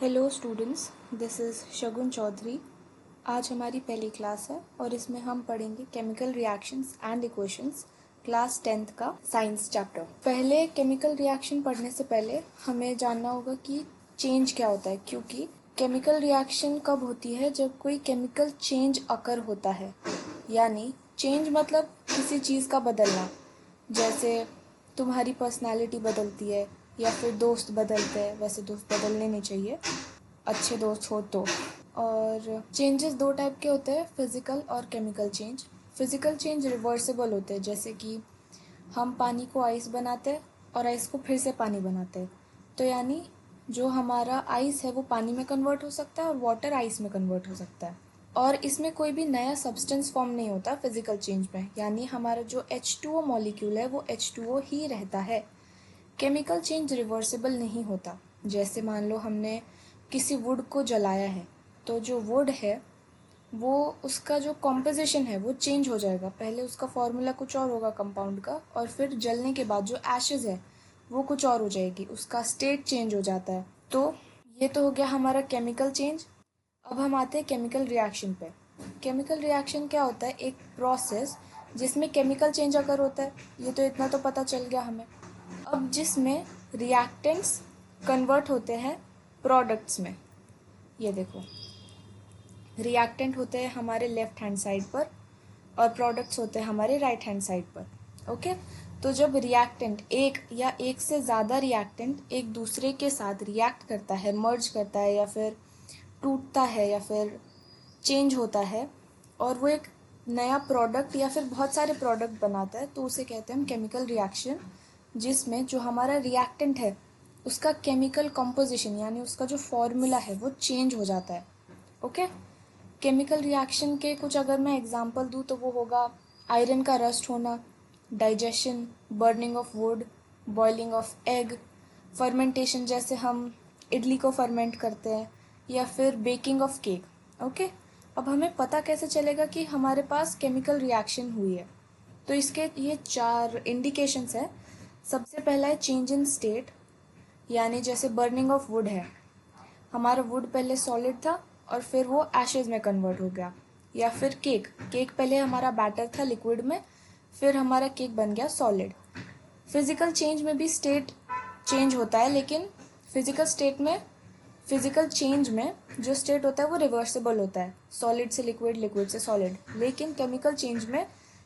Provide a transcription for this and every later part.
Hello students, this is शगुन चौधरी। आज हमारी पहली क्लास है और इसमें हम पढ़ेंगे chemical reactions and equations, class 10th का साइंस चैप्टर। पहले केमिकल रिएक्शन पढ़ने से पहले हमें जानना होगा कि चेंज क्या होता है, क्योंकि केमिकल रिएक्शन कब होती है? जब कोई केमिकल चेंज अकर होता है। यानी चेंज मतलब किसी चीज़ का बदलना, जैसे तुम्हारी पर्सनालिटी बदलती है या फिर दोस्त बदलते हैं। वैसे दोस्त बदलने नहीं चाहिए, अच्छे दोस्त हो तो। और चेंजेस दो टाइप के होते हैं, फिज़िकल और chemical change. Physical change reversible होते हैं, जैसे कि हम पानी को आइस बनाते हैं और आइस को फिर से पानी बनाते हैं। तो यानी जो हमारा आइस है वो पानी में कन्वर्ट हो सकता है और वाटर आइस में कन्वर्ट हो सकता है। और इसमें कोई भी नया सब्सटेंस फॉर्म नहीं होता फिजिकल चेंज में, यानी हमारा जो H2O मॉलिक्यूल है वो H2O ही रहता है। केमिकल चेंज रिवर्सिबल नहीं होता। जैसे मान लो हमने किसी वुड को जलाया है, तो जो वुड है वो उसका जो कॉम्पोजिशन है वो चेंज हो जाएगा। पहले उसका फॉर्मूला कुछ और होगा कंपाउंड का, और फिर जलने के बाद जो एशेज है वो कुछ और हो जाएगी, उसका स्टेट चेंज हो जाता है। तो ये तो हो गया हमारा केमिकल चेंज। अब हम आते हैं केमिकल रिएक्शन पे। केमिकल रिएक्शन क्या होता है? एक प्रोसेस जिसमें केमिकल चेंज अगर होता है, ये तो इतना तो पता चल गया हमें। अब जिसमें रिएक्टेंट्स कन्वर्ट होते हैं प्रोडक्ट्स में। ये देखो, रिएक्टेंट होते हैं हमारे लेफ्ट हैंड साइड पर और प्रोडक्ट्स होते हैं हमारे राइट हैंड साइड पर। ओके, तो जब रिएक्टेंट एक या एक से ज़्यादा रिएक्टेंट एक दूसरे के साथ रिएक्ट करता है, मर्ज करता है या फिर टूटता है या फिर चेंज होता है, और वो एक नया प्रोडक्ट या फिर बहुत सारे प्रोडक्ट बनाता है, तो उसे कहते हैं हम केमिकल रिएक्शन, जिसमें जो हमारा रिएक्टेंट है उसका केमिकल कॉम्पोजिशन यानी उसका जो फॉर्मूला है वो चेंज हो जाता है। ओके, केमिकल रिएक्शन के कुछ अगर मैं एग्जांपल दूँ तो वो होगा आयरन का रस्ट होना, digestion, burning of would, boiling of egg, fermentation जैसे हम इडली को फर्मेंट करते हैं, या फिर बेकिंग ऑफ केक। ओके, अब हमें पता कैसे चलेगा कि हमारे पास केमिकल रिएक्शन हुई है? तो इसके ये 4 इंडिकेशंस हैं। सबसे पहला है चेंज इन स्टेट, यानी जैसे बर्निंग ऑफ वुड है, हमारा वुड पहले सॉलिड था और फिर वो एशेज में कन्वर्ट हो गया। या फिर केक केक पहले हमारा बैटर था लिक्विड में, फिर हमारा केक बन गया सॉलिड। फिजिकल चेंज में भी स्टेट चेंज होता है, लेकिन फिजिकल चेंज में जो स्टेट होता है वो रिवर्सिबल होता है, सॉलिड से लिक्विड, लिक्विड से सॉलिड। लेकिन केमिकल चेंज में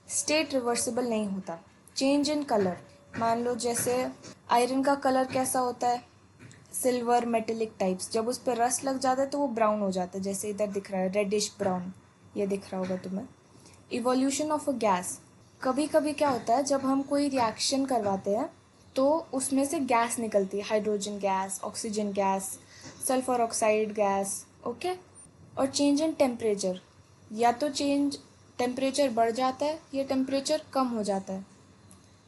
स्टेट रिवर्सिबल नहीं होता। चेंज इन कलर, मान लो जैसे आयरन का कलर कैसा होता है? Silver metallic types. जब उस पर रस्ट लग जाता है तो वो ब्राउन हो जाता है, जैसे इधर दिख रहा है रेडिश ब्राउन, ये दिख रहा होगा तुम्हें। इवोल्यूशन ऑफ अ गैस, कभी कभी क्या होता है जब हम कोई रिएक्शन करवाते हैं तो उसमें से गैस निकलती है, hydrogen gas, oxygen gas, sulphur oxide gas. Okay, और चेंज इन टेम्परेचर, या तो चेंज टेम्परेचर बढ़ जाता है या टेम्परेचर कम हो जाता है।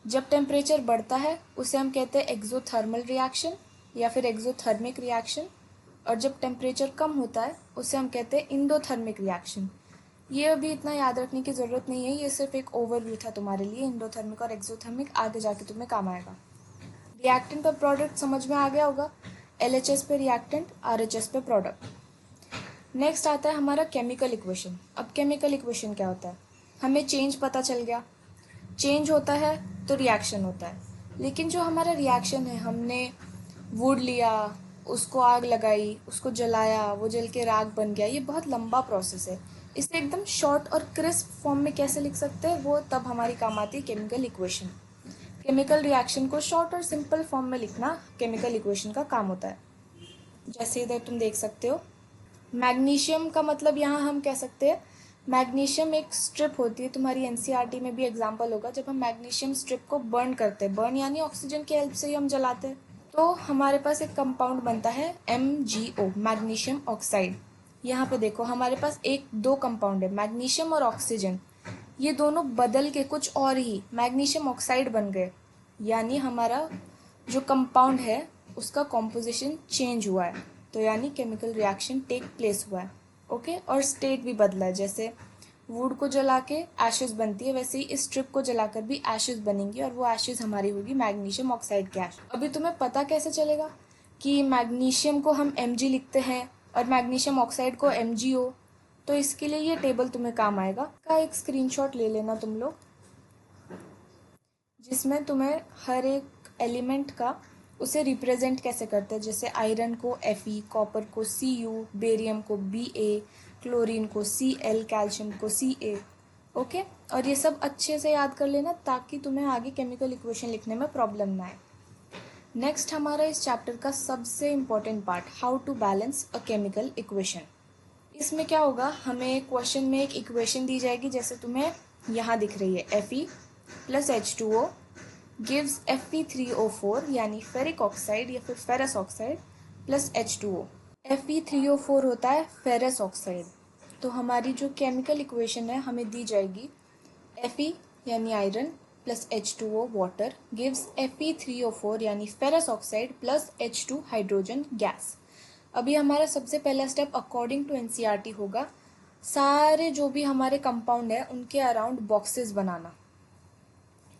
जब टेम्परेचर बढ़ता है उसे हम कहते हैं एक्सोथर्मल रिएक्शन या फिर एक्सोथर्मिक रिएक्शन, और जब टेम्परेचर कम होता है उसे हम कहते हैं इंडोथर्मिक रिएक्शन। ये अभी इतना याद रखने की ज़रूरत नहीं है, ये सिर्फ एक ओवरव्यू था तुम्हारे लिए। इंडोथर्मिक और एक्सोथर्मिक आगे जाके तुम्हें काम आएगा। रिएक्टेंट पर प्रोडक्ट समझ में आ गया होगा। LHS पे रिएक्टेंट, RHS पे प्रोडक्ट। नेक्स्ट आता है हमारा केमिकल इक्वेशन। अब केमिकल इक्वेशन क्या होता है? हमें चेंज पता चल गया, चेंज होता है तो रिएक्शन होता है। लेकिन जो हमारा रिएक्शन है, हमने वुड लिया, उसको आग लगाई, उसको जलाया, वो जल के राख बन गया, ये बहुत लंबा प्रोसेस है। इसे एकदम शॉर्ट और क्रिस्प फॉर्म में कैसे लिख सकते हैं? वो तब हमारी काम आती है केमिकल इक्वेशन। केमिकल रिएक्शन को शॉर्ट और सिंपल फॉर्म में लिखना केमिकल इक्वेशन का काम होता है। जैसे इधर तुम देख सकते हो, मैग्नीशियम का मतलब यहाँ हम कह सकते हैं, मैग्नीशियम एक स्ट्रिप होती है, तुम्हारी NCERT में भी एग्जाम्पल होगा। जब हम मैग्नीशियम स्ट्रिप को बर्न करते हैं, बर्न यानी ऑक्सीजन की हेल्प से ही हम जलाते हैं, तो हमारे पास एक कंपाउंड बनता है MgO, मैग्नीशियम ऑक्साइड। यहाँ पे देखो हमारे पास एक दो कंपाउंड है, मैग्नीशियम और ऑक्सीजन। ये दोनों बदल के कुछ और ही मैग्नीशियम ऑक्साइड बन गए, यानी हमारा जो कंपाउंड है उसका कॉम्पोजिशन चेंज हुआ है, तो यानी केमिकल रिएक्शन टेक प्लेस हुआ है। ओके, और स्टेट भी बदला है। जैसे वुड को जला के एशेज बनती है, वैसे ही इस स्ट्रिप को जलाकर भी एशेज बनेंगी, और वो एशेज हमारी होगी मैग्नीशियम ऑक्साइड की एश। अभी तुम्हें पता कैसे चलेगा कि मैग्नीशियम को हम Mg लिखते हैं और मैग्नीशियम ऑक्साइड को MgO, तो इसके लिए ये टेबल तुम्हें काम आएगा। का एक स्क्रीनशॉट ले लेना तुम लोग, जिसमें तुम्हें हर एक एलिमेंट का उसे रिप्रेजेंट कैसे करते हैं, जैसे आयरन को Fe, कॉपर को Cu, बेरियम को Ba, क्लोरीन को Cl, कैल्शियम को Ca। ओके, और ये सब अच्छे से याद कर लेना ताकि तुम्हें आगे केमिकल इक्वेशन लिखने में प्रॉब्लम ना आए। नेक्स्ट हमारा इस चैप्टर का सबसे important part, how to balance a chemical equation. इसमें क्या होगा, हमें क्वेश्चन में एक इक्वेशन दी जाएगी, जैसे तुम्हें यहाँ दिख रही है Fe plus H2O gives Fe3O4 यानी फेरिक ऑक्साइड या फिर ferrous oxide plus H2O। Fe3O4 होता है फेरस ऑक्साइड। तो हमारी जो केमिकल इक्वेशन है हमें दी जाएगी Fe यानी iron plus H2O water gives Fe3O4 यानी ferrous oxide plus H2 hydrogen gas. अभी हमारा सबसे पहला स्टेप अकॉर्डिंग टू एनसीईआरटी होगा, सारे जो भी हमारे कंपाउंड है उनके अराउंड बॉक्सेस बनाना,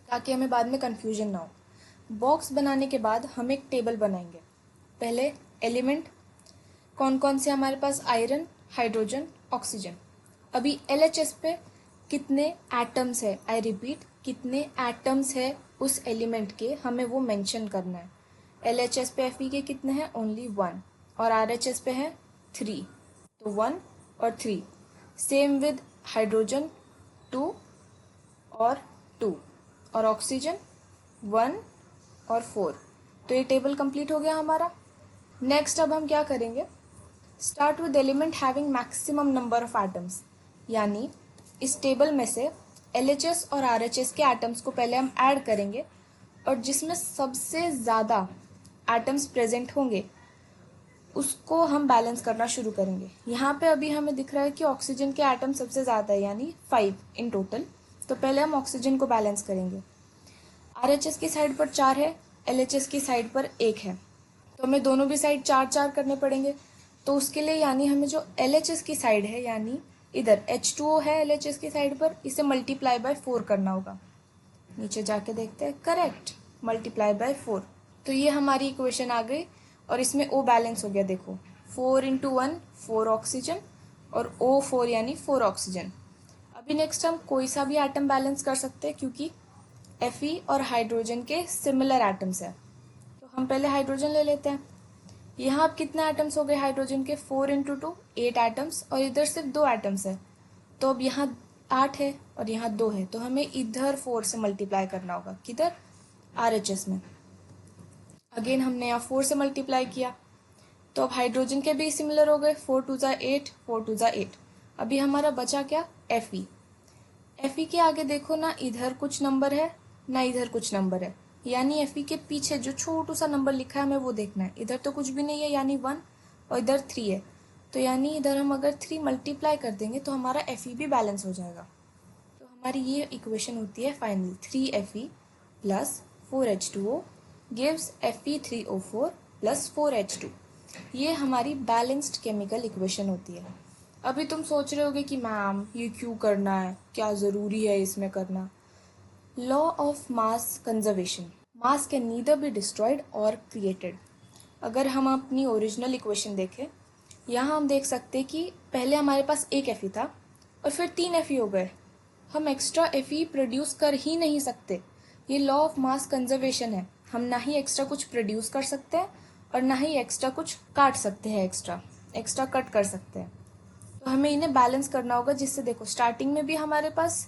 ताकि हमें बाद में कंफ्यूजन ना हो। बॉक्स बनाने के बाद हम एक टेबल बनाएंगे। पहले एलिमेंट कौन कौन से हमारे पास, आयरन, हाइड्रोजन, ऑक्सीजन। अभी LHS पे कितने एटम्स है, आई रिपीट, कितने एटम्स है उस एलिमेंट के, हमें वो मेंशन करना है। LHS पे Fe के कितने हैं, ओनली 1, और RHS पे है 3, तो 1 और 3। सेम विद हाइड्रोजन 2 और 2, और ऑक्सीजन 1 और 4। तो ये टेबल कंप्लीट हो गया हमारा। नेक्स्ट अब हम क्या करेंगे, start with element having maximum number of atoms, यानी इस टेबल में से LHS और RHS के एटम्स को पहले हम ऐड करेंगे, और जिसमें सबसे ज़्यादा एटम्स प्रेजेंट होंगे उसको हम बैलेंस करना शुरू करेंगे। यहाँ पे अभी हमें दिख रहा है कि ऑक्सीजन के एटम सबसे ज़्यादा है, यानी 5 इन टोटल। तो पहले हम ऑक्सीजन को बैलेंस करेंगे। RHS की साइड पर 4 है, LHS की साइड पर 1 है, तो हमें दोनों भी साइड 4-4 करने पड़ेंगे। तो उसके लिए यानी हमें जो LHS की साइड है, यानी इधर H2O है LHS की साइड पर, इसे मल्टीप्लाई बाय 4 करना होगा। नीचे जाके देखते हैं, करेक्ट, मल्टीप्लाई बाय 4। तो ये हमारी इक्वेशन आ गई, और इसमें O बैलेंस हो गया। देखो 4 × 1 4 ऑक्सीजन, और O4 यानी 4 ऑक्सीजन। अभी नेक्स्ट हम कोई सा भी एटम बैलेंस कर सकते हैं, क्योंकि Fe और हाइड्रोजन के सिमिलर एटम्स हैं। तो हम पहले हाइड्रोजन ले लेते हैं। यहाँ अब कितने एटम्स हो गए हाइड्रोजन के, 4 × 2 8 एटम्स, और इधर सिर्फ 2 एटम्स है। तो अब यहाँ 8 है और यहाँ 2 है, तो हमें इधर 4 से मल्टीप्लाई करना होगा। किधर, RHS में। अगेन हमने यहाँ 4 से मल्टीप्लाई किया, तो अब हाइड्रोजन के भी सिमिलर हो गए, 4 × 2 = 8, 4 × 2 = 8। अभी हमारा बचा क्या, Fe के आगे देखो ना, इधर कुछ नंबर है ना इधर कुछ नंबर है, यानी Fe के पीछे जो छोटू सा नंबर लिखा है हमें वो देखना है। इधर तो कुछ भी नहीं है, यानी 1, और इधर 3 है, तो यानी इधर हम अगर 3 मल्टीप्लाई कर देंगे तो हमारा Fe भी बैलेंस हो जाएगा। तो हमारी ये इक्वेशन होती है finally 3Fe plus 4H2O gives Fe3O4 plus 4H2। ये हमारी बैलेंस्ड केमिकल इक्वेशन होती है। अभी तुम सोच रहे होगे कि मैम ये क्यों करना है, क्या ज़रूरी है इसमें करना। Law of mass conservation, mass can neither be destroyed और क्रिएटेड। अगर हम अपनी ओरिजिनल इक्वेशन देखें, यहाँ हम देख सकते हैं कि पहले हमारे पास एक Fe था और फिर 3 Fe हो गए। हम एक्स्ट्रा Fe प्रोड्यूस कर ही नहीं सकते। ये लॉ ऑफ मास कंजर्वेशन है। हम ना ही एक्स्ट्रा कुछ प्रोड्यूस कर सकते हैं और ना ही एक्स्ट्रा कुछ काट सकते हैं, एक्स्ट्रा कट कर सकते हैं। तो हमें इन्हें बैलेंस करना होगा, जिससे देखो स्टार्टिंग में भी हमारे पास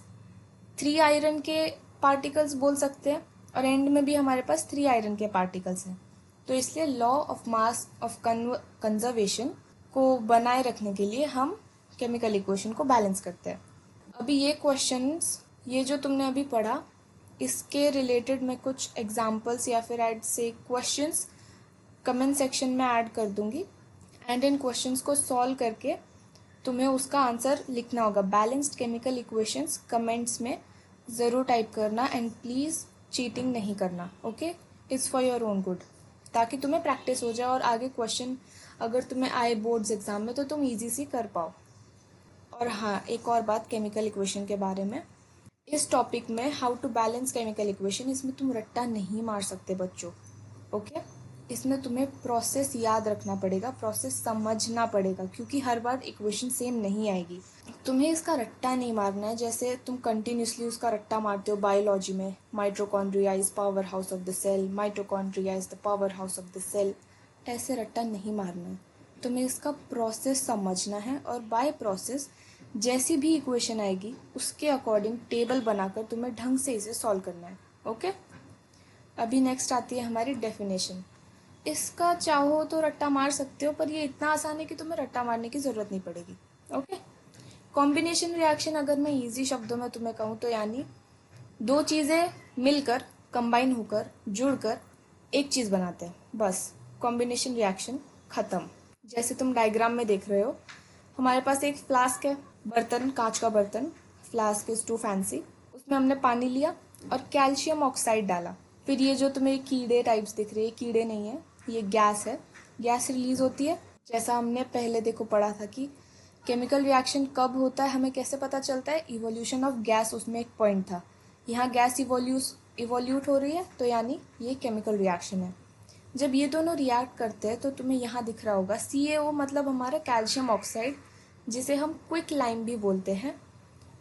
3 आयरन के पार्टिकल्स बोल सकते हैं और एंड में भी हमारे पास 3 आयरन के पार्टिकल्स हैं। तो इसलिए law of mass of conservation को बनाए रखने के लिए हम केमिकल इक्वेशन को बैलेंस करते हैं। अभी ये क्वेश्चंस, ये जो तुमने अभी पढ़ा, इसके रिलेटेड मैं कुछ एग्जांपल्स या फिर ऐड से क्वेश्चंस कमेंट सेक्शन में ऐड कर दूंगी, एंड इन क्वेश्चंस को सॉल्व करके तुम्हें उसका आंसर लिखना होगा। बैलेंस्ड केमिकल इक्वेशंस कमेंट्स में ज़रूर टाइप करना, एंड प्लीज़ चीटिंग नहीं करना, okay. It's for your own good, ताकि तुम्हें प्रैक्टिस हो जाए और आगे क्वेश्चन अगर तुम्हें आए बोर्ड्स एग्जाम में तो तुम ईजी सी कर पाओ। और हाँ, एक और बात केमिकल इक्वेशन के बारे में, इस टॉपिक में how to balance chemical equation, इसमें तुम रट्टा नहीं मार सकते बच्चों, ओके। इसमें तुम्हें प्रोसेस याद रखना पड़ेगा, प्रोसेस समझना पड़ेगा, क्योंकि हर बार इक्वेशन सेम नहीं आएगी। तुम्हें इसका रट्टा नहीं मारना है, जैसे तुम कंटिन्यूसली उसका रट्टा मारते हो बायोलॉजी में, mitochondria is power house of the cell, mitochondria is the power house of the cell, ऐसे रट्टा नहीं मारना है। तुम्हें इसका प्रोसेस समझना है और बाय प्रोसेस जैसी भी इक्वेशन आएगी उसके अकॉर्डिंग टेबल बनाकर तुम्हें ढंग से इसे सॉल्व करना है। ओके, अभी नेक्स्ट आती है हमारी डेफिनेशन। इसका चाहो तो रट्टा मार सकते हो, पर ये इतना आसान है कि तुम्हें रट्टा मारने की ज़रूरत नहीं पड़ेगी। ओके, कॉम्बिनेशन रिएक्शन अगर मैं इजी शब्दों में तुम्हें कहूँ तो यानी दो चीज़ें मिलकर, कंबाइन होकर, जुड़कर एक चीज़ बनाते हैं, बस कॉम्बिनेशन रिएक्शन ख़त्म। जैसे तुम डायग्राम में देख रहे हो, हमारे पास एक फ्लास्क है, बर्तन, कांच का बर्तन, फ्लास्क इज टू फैंसी। उसमें हमने पानी लिया और कैल्शियम ऑक्साइड डाला। फिर ये जो तुम्हें कीड़े टाइप्स दिख रहे हैं, कीड़े नहीं है, ये गैस है, गैस रिलीज होती है। जैसा हमने पहले देखो पढ़ा था कि केमिकल रिएक्शन कब होता है, हमें कैसे पता चलता है, इवोल्यूशन ऑफ गैस उसमें एक पॉइंट था। यहाँ गैस इवोल्यूट हो रही है, तो यानी ये केमिकल रिएक्शन है। जब ये दोनों रिएक्ट करते हैं तो तुम्हें यहाँ दिख रहा होगा CaO, मतलब हमारा कैल्शियम ऑक्साइड, जिसे हम क्विक लाइम भी बोलते हैं,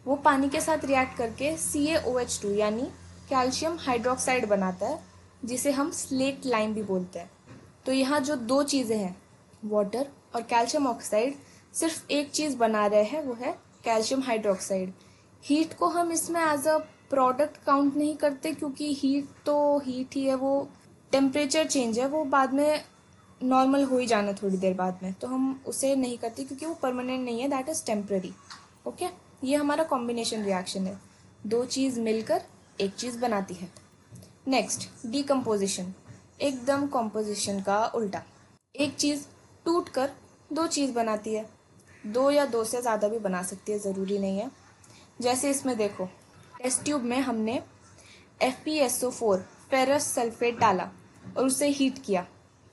वो पानी के साथ रिएक्ट करके CaOH2 यानी कैल्शियम हाइड्रोक्साइड बनाता है, जिसे हम स्लेट लाइम भी बोलते हैं। तो यहाँ जो दो चीज़ें हैं, वाटर और कैल्शियम ऑक्साइड, सिर्फ एक चीज़ बना रहे हैं, वो है कैल्शियम हाइड्रोक्साइड। हीट को हम इसमें एज अ प्रोडक्ट काउंट नहीं करते, क्योंकि हीट तो हीट ही है, वो टेम्परेचर चेंज है, वो बाद में नॉर्मल हो ही जाना थोड़ी देर बाद में, तो हम उसे नहीं करते क्योंकि वो परमानेंट नहीं है, दैट इज़ टेम्पररी। ओके, ये हमारा कॉम्बिनेशन रिएक्शन है, दो चीज़ मिलकर एक चीज़ बनाती है। नेक्स्ट, डीकम्पोजिशन, एकदम कॉम्पोजिशन का उल्टा। एक चीज़ टूट कर दो चीज़ बनाती है, दो या दो से ज़्यादा भी बना सकती है, ज़रूरी नहीं है। जैसे इसमें देखो, टेस्ट ट्यूब में हमने FeSO4 फेरस सल्फेट डाला और उसे हीट किया,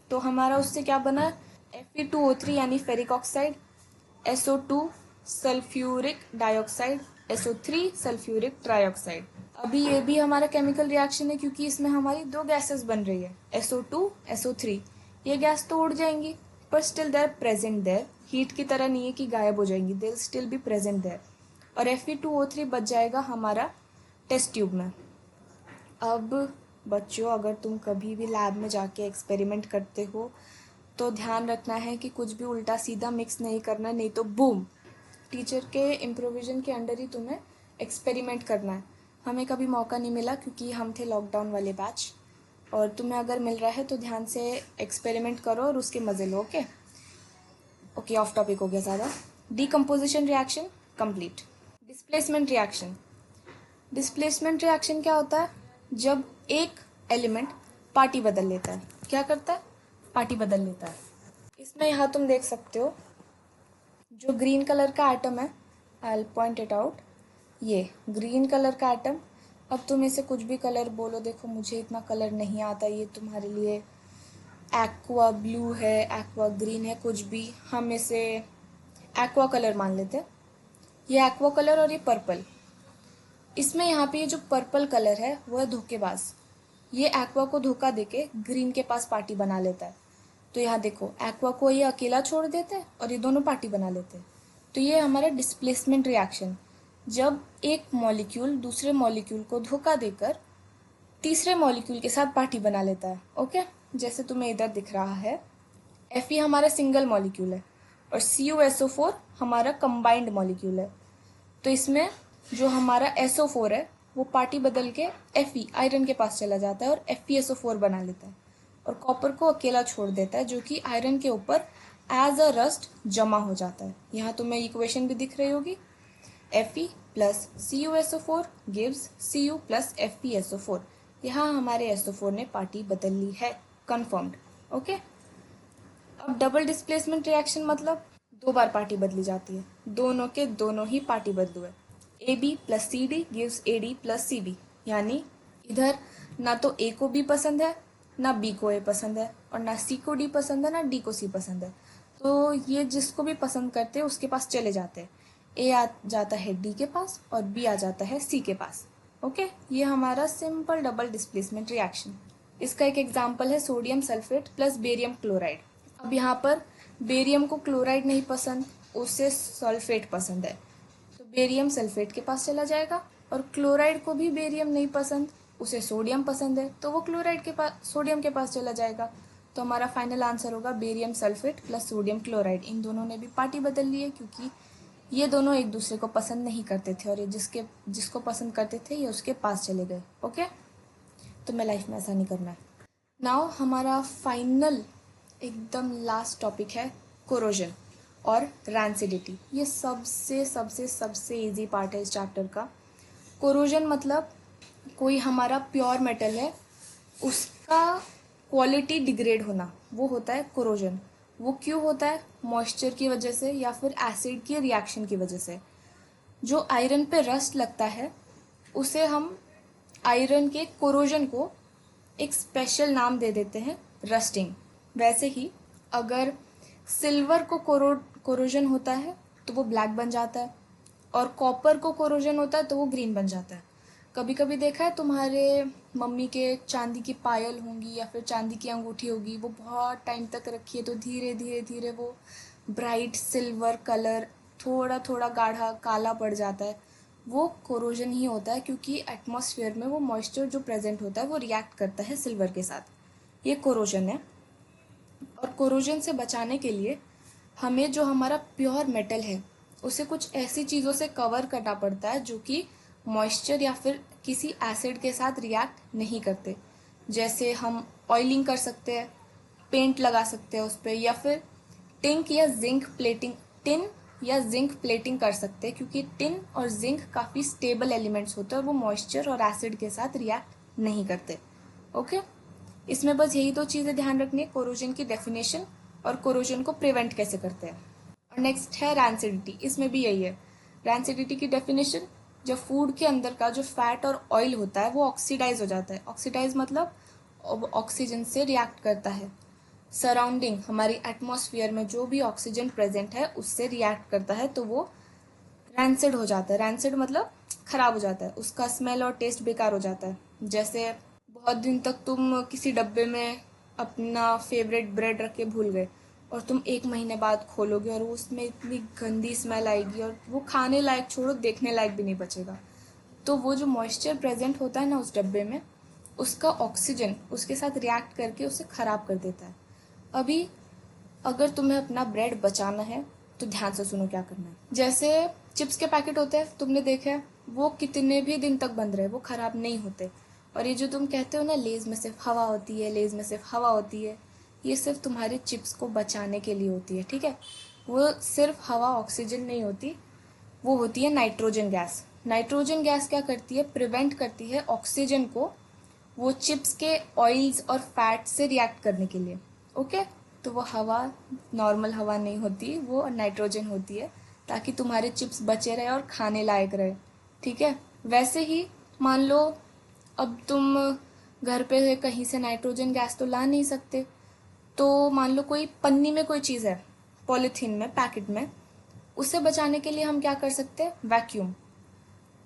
तो हमारा उससे क्या बना, Fe2O3 यानी ferric oxide, SO2 sulphuric dioxide, SO3 sulphuric trioxide. अभी ये भी हमारा केमिकल रिएक्शन है, क्योंकि इसमें हमारी दो गैसेस बन रही है, SO2 SO3। ये गैस तो उड़ जाएंगी, पर still there present there, heat की तरह नहीं है कि गायब हो जाएंगी, they still be present there, और Fe2O3 बच जाएगा हमारा टेस्ट ट्यूब में। अब बच्चों, अगर तुम कभी भी लैब में जाके एक्सपेरिमेंट करते हो तो ध्यान रखना है कि कुछ भी उल्टा सीधा मिक्स नहीं करना, नहीं तो बूम, टीचर के इम्प्रोविजन के अंडर ही तुम्हें एक्सपेरिमेंट करना है। हमें कभी मौका नहीं मिला क्योंकि हम थे लॉकडाउन वाले बैच, और तुम्हें अगर मिल रहा है तो ध्यान से एक्सपेरिमेंट करो और उसके मज़े लो। ओके ओके, ऑफ टॉपिक हो गया ज़्यादा। Decomposition reaction complete. Displacement reaction. Displacement reaction क्या होता है, जब एक एलिमेंट पार्टी बदल लेता है। क्या करता है, पार्टी बदल लेता है। इसमें यहाँ तुम देख सकते हो, जो ग्रीन कलर का एटम है, I will point it out, ये ग्रीन कलर का एटम। अब तुम इसे कुछ भी कलर बोलो, देखो मुझे इतना कलर नहीं आता, ये तुम्हारे लिए एक्वा ब्लू है, एक्वा ग्रीन है, कुछ भी, हम इसे एक्वा कलर मान लेते हैं। ये एक्वा कलर और ये पर्पल। इसमें यहाँ पे ये जो पर्पल कलर है वो है धोखेबाज, ये एक्वा को धोखा देके ग्रीन के पास पार्टी बना लेता है। तो यहाँ देखो, एक्वा को ये अकेला छोड़ देते हैं और ये दोनों पार्टी बना लेते हैं। तो ये हमारा डिस्प्लेसमेंट रिएक्शन, जब एक मॉलिक्यूल दूसरे मॉलिक्यूल को धोखा देकर तीसरे मॉलिक्यूल के साथ पार्टी बना लेता है। ओके, जैसे तुम्हें इधर दिख रहा है, Fe हमारा सिंगल मॉलिक्यूल है और CuSO4 हमारा कंबाइंड मॉलिक्यूल है। तो इसमें जो हमारा SO4 है वो पार्टी बदल के Fe आयरन के पास चला जाता है और FeSO4 बना लेता है और कॉपर को अकेला छोड़ देता है, जो कि आयरन के ऊपर एज अ रस्ट जमा हो जाता है। यहाँ तुम्हें इक्वेशन भी दिख रही होगी, Fe plus CuSO4 gives Cu plus FeSO4। यहाँ हमारे SO4 ने पार्टी बदल ली है, कन्फर्म्ड। ओके, अब डबल डिस्प्लेसमेंट रिएक्शन मतलब दो बार पार्टी बदली जाती है, दोनों के दोनों ही पार्टी बदलू है। AB plus CD gives AD plus CB, यानी इधर ना तो A को B पसंद है, ना B को A पसंद है, और ना C को D पसंद है, ना D को C पसंद है। तो ये जिसको भी पसंद करते हैं उसके पास चले जाते हैं। A आ जाता है D के पास और B आ जाता है C के पास। ओके, ये हमारा सिंपल डबल डिस्प्लेसमेंट रिएक्शन। इसका एक एग्जाम्पल है sodium sulphate plus barium chloride. अब यहाँ पर बेरियम को क्लोराइड नहीं पसंद, उसे सल्फेट पसंद है, तो बेरियम सल्फेट के पास चला जाएगा। और क्लोराइड को भी बेरियम नहीं पसंद, उसे सोडियम पसंद है, तो वो क्लोराइड के पास सोडियम के पास चला जाएगा। तो हमारा फाइनल आंसर होगा barium sulphate plus sodium chloride. इन दोनों ने भी पार्टी बदल ली है क्योंकि ये दोनों एक दूसरे को पसंद नहीं करते थे और ये जिसको पसंद करते थे ये उसके पास चले गए। ओके, तो मैं लाइफ में ऐसा नहीं करना है। नाउ हमारा फाइनल एकदम लास्ट टॉपिक है कोरोजन और रैंसिडिटी। ये सबसे सबसे सबसे इजी पार्ट है इस चैप्टर का। कोरोजन मतलब कोई हमारा प्योर मेटल है, उसका क्वालिटी डिग्रेड होना, वो होता है कोरोजन। वो क्यों होता है? मॉइस्चर की वजह से या फिर एसिड की रिएक्शन की वजह से। जो आयरन पे रस्ट लगता है उसे हम आयरन के कोरोजन को एक स्पेशल नाम दे देते हैं, रस्टिंग। वैसे ही अगर सिल्वर को कोरोजन होता है तो वो ब्लैक बन जाता है, और कॉपर को कोरोजन होता है तो वो ग्रीन बन जाता है। कभी कभी देखा है तुम्हारे मम्मी के चांदी की पायल होंगी या फिर चांदी की अंगूठी होगी, वो बहुत टाइम तक रखी है तो धीरे धीरे धीरे वो ब्राइट सिल्वर कलर थोड़ा थोड़ा गाढ़ा काला पड़ जाता है। वो कोरोजन ही होता है क्योंकि एटमॉस्फेयर में वो मॉइस्चर जो प्रेजेंट होता है वो रिएक्ट करता है सिल्वर के साथ। ये कोरोजन है। और कोरोजन से बचाने के लिए हमें जो हमारा प्योर मेटल है उसे कुछ ऐसी चीज़ों से कवर करना पड़ता है जो कि मॉइस्चर या फिर किसी एसिड के साथ रिएक्ट नहीं करते। जैसे हम ऑयलिंग कर सकते हैं, पेंट लगा सकते हैं उस पर, या फिर टिन या जिंक प्लेटिंग कर सकते हैं, क्योंकि टिन और जिंक काफ़ी स्टेबल एलिमेंट्स होते हैं और वो मॉइस्चर और एसिड के साथ रिएक्ट नहीं करते। ओके, इसमें बस यही दो चीज़ें ध्यान रखनी है, कोरोजन की डेफिनेशन और कोरोजन को प्रिवेंट कैसे करते हैं। और नेक्स्ट है रैंसिडिटी। इसमें भी यही है। रैंसिडिटी की डेफिनेशन, जब फूड के अंदर का जो फैट और ऑयल होता है वो ऑक्सीडाइज हो जाता है। ऑक्सीडाइज मतलब ऑक्सीजन से रिएक्ट करता है। सराउंडिंग हमारी एटमॉस्फेयर में जो भी ऑक्सीजन प्रेजेंट है उससे रिएक्ट करता है, तो वो रैंसिड हो जाता है। रैंसिड मतलब खराब हो जाता है, उसका स्मेल और टेस्ट बेकार हो जाता है। जैसे बहुत दिन तक तुम किसी डब्बे में अपना फेवरेट ब्रेड रख के भूल गए और तुम 1 महीने बाद खोलोगे और उसमें इतनी गंदी स्मेल आएगी और वो खाने लायक छोड़ो देखने लायक भी नहीं बचेगा। तो वो जो मॉइस्चर प्रेजेंट होता है ना उस डब्बे में, उसका ऑक्सीजन उसके साथ रिएक्ट करके उसे ख़राब कर देता है। अभी अगर तुम्हें अपना ब्रेड बचाना है तो ध्यान से सुनो क्या करना है। जैसे चिप्स के पैकेट होते हैं, तुमने देखा है वो कितने भी दिन तक बंद रहे वो ख़राब नहीं होते। और ये जो तुम कहते हो ना लेज़ में सिर्फ हवा होती है, लेज़ में सिर्फ हवा होती है, ये सिर्फ तुम्हारे चिप्स को बचाने के लिए होती है, ठीक है। वो सिर्फ हवा ऑक्सीजन नहीं होती, वो होती है नाइट्रोजन गैस। नाइट्रोजन गैस क्या करती है? प्रिवेंट करती है ऑक्सीजन को वो चिप्स के ऑयल्स और फैट से रिएक्ट करने के लिए। ओके, तो वो हवा नॉर्मल हवा नहीं होती, वो नाइट्रोजन होती है, ताकि तुम्हारे चिप्स बचे रहे और खाने लायक रहे, ठीक है। वैसे ही मान लो अब तुम घर पे कहीं से नाइट्रोजन गैस तो ला नहीं सकते, तो मान लो कोई पन्नी में कोई चीज़ है, पॉलीथीन में, पैकेट में, उसे बचाने के लिए हम क्या कर सकते हैं? वैक्यूम।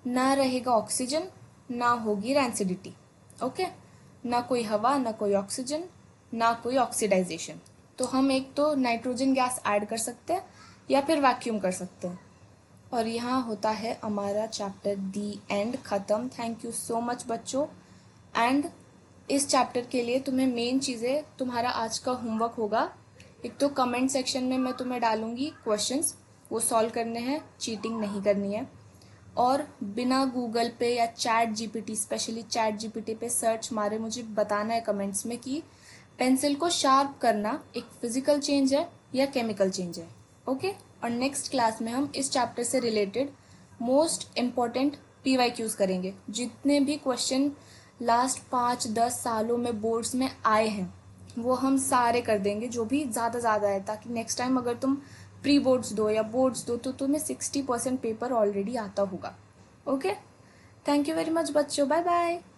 ना रहेगा ऑक्सीजन, ना होगी रैंसिडिटी। ओके, ना कोई हवा, ना कोई ऑक्सीजन, ना कोई ऑक्सीडाइजेशन। तो हम एक तो नाइट्रोजन गैस ऐड कर सकते हैं या फिर वैक्यूम कर सकते हैं। और यहाँ होता है हमारा चैप्टर दी एंड, ख़त्म। थैंक यू सो मच बच्चों। एंड इस चैप्टर के लिए तुम्हें मेन चीज़ें, तुम्हारा आज का होमवर्क होगा, एक तो कमेंट सेक्शन में मैं तुम्हें डालूंगी क्वेश्चंस, वो सॉल्व करने हैं, चीटिंग नहीं करनी है। और बिना गूगल पे या chat GPT, specially chat GPT पे सर्च मारे मुझे बताना है कमेंट्स में कि पेंसिल को शार्प करना एक फिजिकल चेंज है या केमिकल चेंज है। ओके, और नेक्स्ट क्लास में हम इस चैप्टर से रिलेटेड मोस्ट इम्पॉर्टेंट PYQs करेंगे। जितने भी क्वेश्चन लास्ट 5-10 सालों में बोर्ड्स में आए हैं वो हम सारे कर देंगे, जो भी ज़्यादा है, ताकि नेक्स्ट टाइम अगर तुम प्री बोर्ड्स दो या बोर्ड्स दो तो तुम्हें 60% पेपर ऑलरेडी आता होगा। Okay, thank you very much बच्चों, बाय बाय।